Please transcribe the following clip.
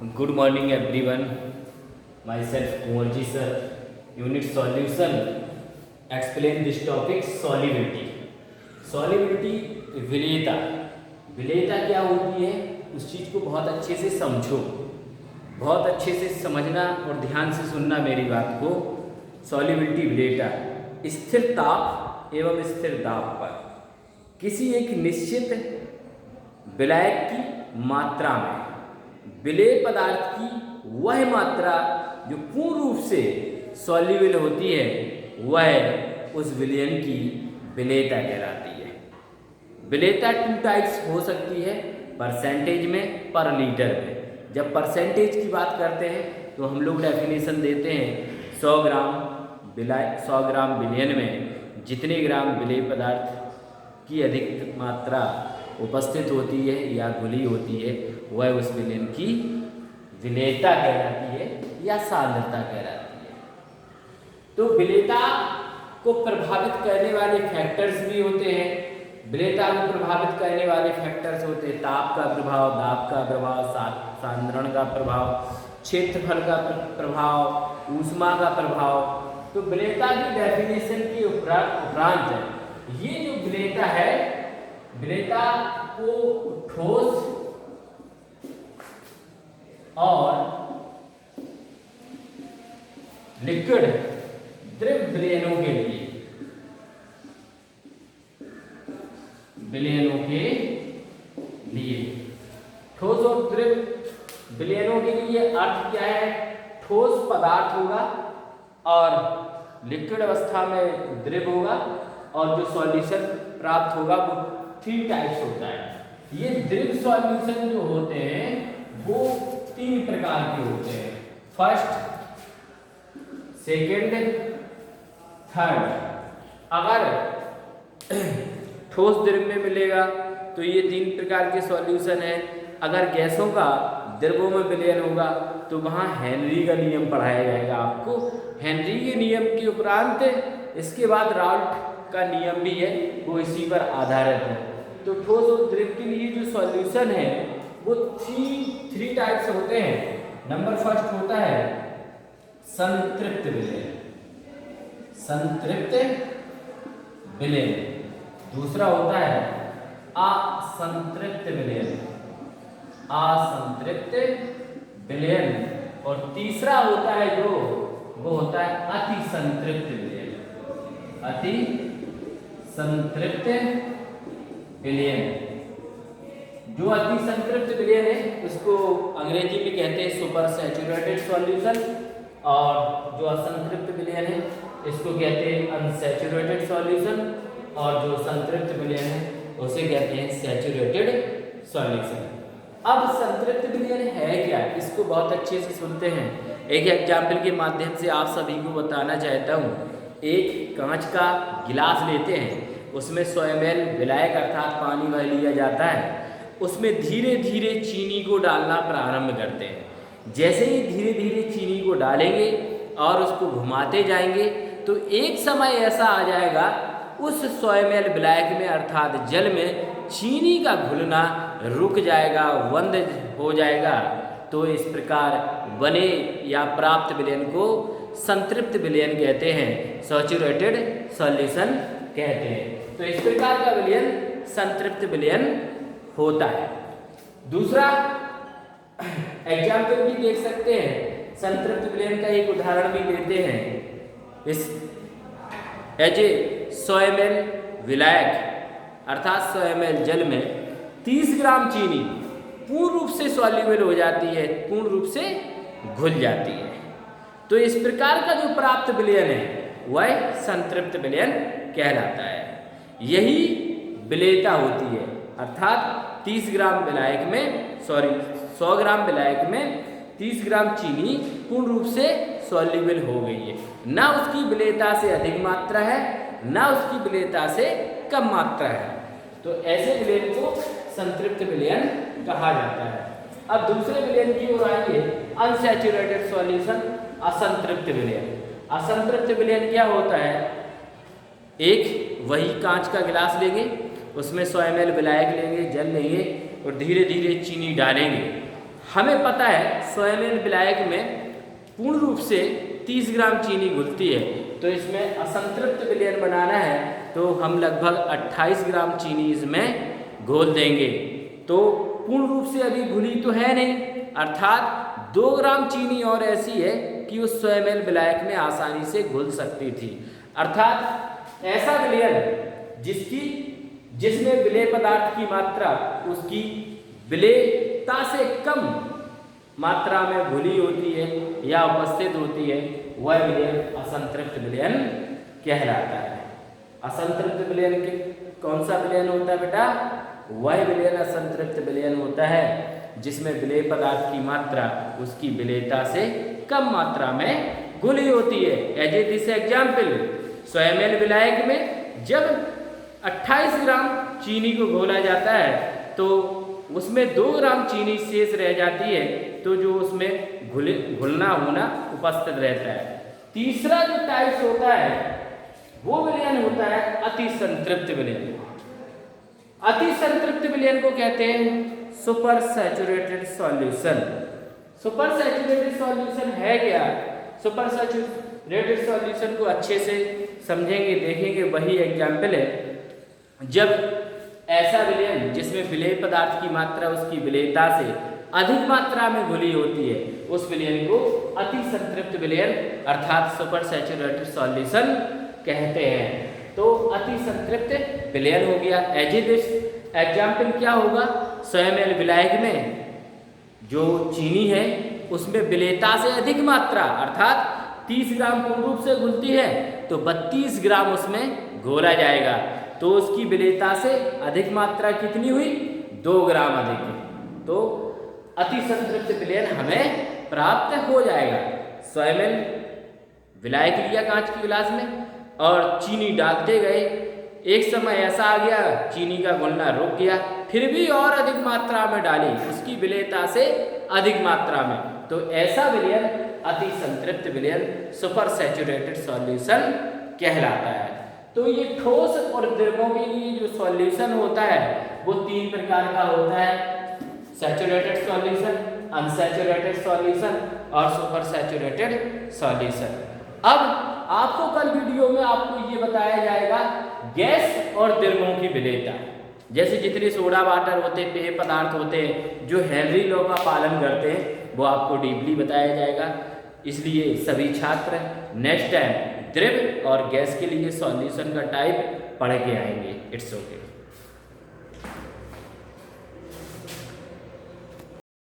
Good morning everyone. Myself Kumarji sir. Unit solution. Explain this topic solubility. Solubility विलेयता. विलेयता क्या होती है उस चीज़ को बहुत अच्छे से समझो, बहुत अच्छे से समझना और ध्यान से सुनना मेरी बात को। सॉल्युबिलिटी विलेयता स्थिर ताप एवं स्थिर दाब पर किसी एक निश्चित विलायक की मात्रा में विलेय पदार्थ की वह मात्रा जो पूर्ण रूप से सॉल्युबल होती है वह उस विलयन की विलेयता कहलाती है। विलेयता टू टाइप्स हो सकती है, परसेंटेज में, पर लीटर में। जब परसेंटेज की बात करते हैं तो हम लोग डेफिनेशन देते हैं 100 ग्राम विलयन में जितने ग्राम विलेय पदार्थ की अधिक मात्रा उपस्थित होती है या घुली होती है वह उस विलयन की विलेयता कहलाती है या सांद्रता कहलाती है। तो विलेयता को प्रभावित करने वाले फैक्टर्स भी होते हैं। विलेयता को प्रभावित करने वाले फैक्टर्स होते हैं ताप का प्रभाव, दाब का प्रभाव, सांद्रण का प्रभाव, क्षेत्रफल का प्रभाव, ऊष्मा का प्रभाव। तो विलेयता की डेफिनेशन के उपरांत ये जो विलेयता है, विलेयता को ठोस और लिक्विड द्रव विलयनों के लिए ठोस और द्रव विलयनों के लिए अर्थ क्या है? ठोस पदार्थ होगा और लिक्विड अवस्था में द्रव होगा और जो सॉल्यूशन प्राप्त होगा वो 3 टाइप्स होता है। ये द्रव सॉल्यूशन जो होते हैं वो 3 प्रकार के होते हैं, फर्स्ट, सेकेंड, थर्ड। अगर ठोस द्रव में मिलेगा तो ये 3 प्रकार के सॉल्यूशन है। अगर गैसों का द्रवों में विलयन होगा तो वहाँ हेनरी का नियम पढ़ाया जाएगा आपको। हेनरी के नियम के उपरांत इसके बाद राल्ट का नियम भी है, वो इसी पर आधारित है। तो ठोस और द्रव के लिए जो सॉल्यूशन है वो 3 टाइप्स होते हैं। नंबर फर्स्ट होता है संतृप्त विलयन, संतृप्त विलयन। दूसरा होता है असंतृप्त विलयन, असंतृप्त विलयन। और तीसरा होता है जो वो होता है अति संतृप्त विलयन, अति संतृप्त विलयन। जो अति संतृप्त विलयन है उसको अंग्रेजी में कहते हैं सुपर सैचुरेटेड सॉल्यूशन, और जो असंतृप्त विलयन है इसको कहते हैं अनसैचुरेटेड सॉल्यूशन, और जो संतृप्त विलयन है उसे कहते हैं सैचुरेटेड सॉल्यूशन। अब संतृप्त विलयन है क्या, इसको बहुत अच्छे से सुनते हैं। एक एग्जाम्पल के माध्यम से आप सभी को बताना चाहता हूँ। एक कांच का गिलास लेते हैं, उसमें 100 ml विलायक अर्थात पानी भर लिया जाता है। उसमें धीरे धीरे चीनी को डालना प्रारंभ करते हैं। जैसे ही धीरे धीरे चीनी को डालेंगे और उसको घुमाते जाएंगे तो एक समय ऐसा आ जाएगा उस 100 ml विलायक में अर्थात जल में चीनी का घुलना रुक जाएगा, बंद हो जाएगा। तो इस प्रकार बने या प्राप्त विलयन को संतृप्त विलयन कहते हैं, सैचुरेटेड सॉल्यूशन कहते हैं। तो इस प्रकार का विलयन संतृप्त विलयन होता है। दूसरा एग्जाम्पल भी देख सकते हैं, संतृप्त विलयन का एक उदाहरण भी लेते हैं। इस एज ए 100 ml विलायक अर्थात 100 ml जल में 30 ग्राम चीनी पूर्ण रूप से सॉल्युबल हो जाती है, पूर्ण रूप से घुल जाती है। तो इस प्रकार का जो प्राप्त विलयन है वह संतृप्त विलयन कहलाता है। यही विलेयता होती है, अर्थात 30 ग्राम विलायक में 100 ग्राम विलायक में 30 ग्राम चीनी पूर्ण रूप से सॉल्युबल हो गई है। ना उसकी विलेयता से अधिक मात्रा है, ना उसकी विलेयता से कम मात्रा है। तो ऐसे विलयन को संतृप्त विलयन कहा जाता है। अब दूसरे विलयन की ओर आएंगे, अनसैचुरेटेड सॉल्यूशन, असंतृप्त विलयन। असंतृप्त विलयन क्या होता है? एक वही कांच का गिलास लेंगे, उसमें 100 ml विलायक लेंगे, जल लेंगे और धीरे धीरे चीनी डालेंगे। हमें पता है 100 ml विलायक में पूर्ण रूप से 30 ग्राम चीनी घुलती है, तो इसमें असंतृप्त विलयन बनाना है तो हम लगभग 28 ग्राम चीनी इसमें घोल देंगे। तो पूर्ण रूप से अभी घुली तो है नहीं, अर्थात 2 ग्राम चीनी और ऐसी है कि उस 100 ml विलायक में आसानी से घुल सकती थी। अर्थात ऐसा विलयन जिसमें विलेय पदार्थ की मात्रा उसकी विलेयता से कम मात्रा में घुली होती है या उपस्थित होती है, वह विलयन असंतृप्त विलयन कहलाता है। असंतृप्त विलयन के कौन सा विलयन होता है बेटा? वह विलयन असंतृप्त विलयन होता है जिसमें विलेय पदार्थ की मात्रा उसकी विलेयता से कम मात्रा में घुली होती है। As a this example, 100 ml विलायक में जब 28 ग्राम चीनी को घोला जाता है तो उसमें 2 ग्राम चीनी शेष रह जाती है, तो जो उसमें घुलना होना उपस्थित रहता है। तीसरा जो टाइप्स होता है वो विलयन होता है अति संतृप्त विलयन। अति संतृप्त विलयन को कहते हैं super saturated solution. Super saturated solution है क्या? सुपर सैचुरेटेड सॉल्यूशन को अच्छे से समझेंगे, देखेंगे, वही एग्जाम्पल है जब ऐसा विलयन जिसमें विलेय पदार्थ की मात्रा उसकी विलेयता से अधिक मात्रा में घुली होती है, उस विलयन को अति संतृप्त विलयन अर्थात सुपर सैचुरेटेड सॉल्यूशन कहते हैं। तो अति संतृप्त विलयन हो गया। एज ए दिस एग्जाम्पल क्या होगा? 100 ml विलायक में जो चीनी है उसमें विलेयता से अधिक मात्रा अर्थात 30 ग्राम पूर्ण रूप से घुलती है, तो 32 ग्राम उसमें घोला जाएगा, तो उसकी विलेयता से अधिक मात्रा कितनी हुई? 2 ग्राम अधिक। तो अति संतृप्त विलयन हमें प्राप्त हो जाएगा। 100 ml विलायक लिया कांच की गिलास में और चीनी डालते गए, एक समय ऐसा आ गया चीनी का घुलना रुक गया, फिर भी और अधिक मात्रा में डाली उसकी विलेयता से अधिक मात्रा में, तो ऐसा विलयन अति संतृप्त विलयन सुपर सैचुरेटेड सॉल्यूशन कहलाता है। तो ये ठोस और द्रवों के लिए जो सॉल्यूशन होता है वो 3 प्रकार का होता है: सैचुरेटेड सॉल्यूशन, अनसैचुरेटेड सॉल्यूशन और सुपर सैचुरेटेड सॉल्यूशन। अब आपको कल वीडियो में आपको ये बताया जाएगा गैस और द्रवों की विलेयता। जैसे जितने सोडा वाटर होते हैं, पेय पदार्थ होते हैं जो हेनरी लॉ का पालन करते हैं, वो आपको डीपली बताया जाएगा। इसलिए सभी छात्र नेक्स्ट टाइम द्रव और गैस के लिए सॉल्यूशन का टाइप पढ़ के आएंगे। It's okay.